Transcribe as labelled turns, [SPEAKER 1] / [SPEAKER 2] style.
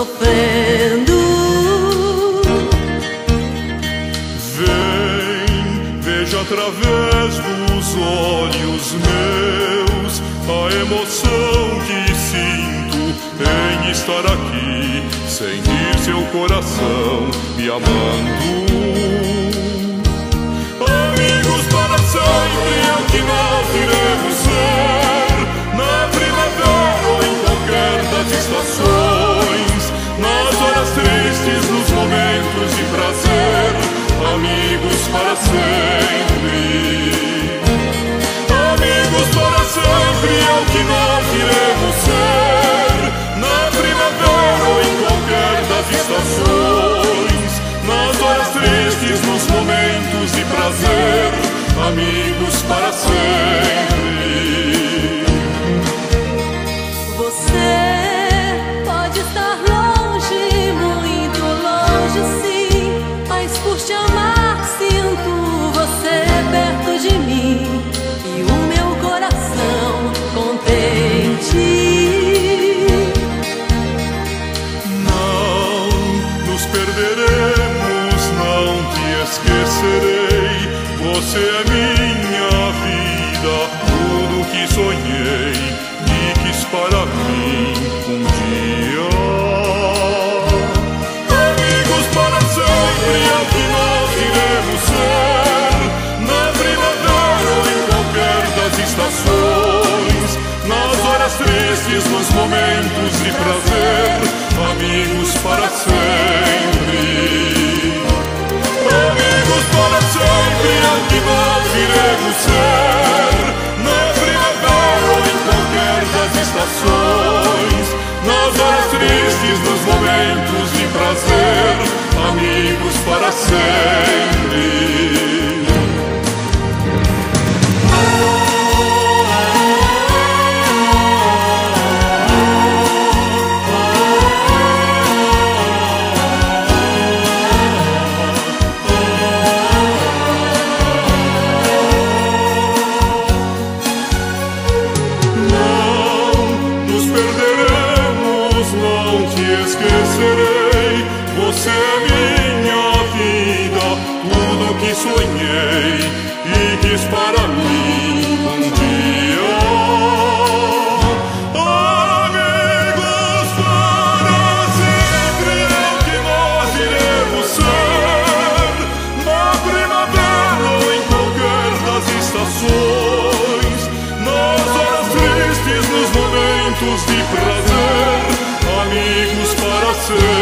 [SPEAKER 1] sofrendo.
[SPEAKER 2] Vem, veja através dos olhos meus a emoção que sinto em estar aqui, sentir seu coração me amando. Amigos para sempre é o que nós iremos ser, na primavera ou em qualquer das estações, nas horas tristes, nos momentos de prazer, amigos para sempre. Amigos para sempre é o que nós iremos ser, na primavera ou em qualquer das estações, nas horas tristes, nos momentos de prazer, amigos para sempre.
[SPEAKER 1] Você pode estar longe, muito longe sim, mas por te amar sinto você perto de mim e o meu coração contente.
[SPEAKER 2] Não nos perderemos, não te esquecerei. Você é minha vida, tudo que sonhei e quis para mim um dia. Amigos para sempre é o que nós iremos ser, na primavera ou em qualquer das estações, nas horas tristes, nos momentos de prazer, amigos para sempre. Amigos para sempre é o que nós iremos ser, na primavera ou em qualquer das estações, nas horas tristes, nos momentos de prazer, amigos para sempre. Esquecerei, você é minha vida, tudo que sonhei e quis para mim um dia. Amigos para sempre é o que nós iremos ser, na primavera ou em qualquer das estações, nas horas tristes, nos momentos de prazer, amigos para sempre.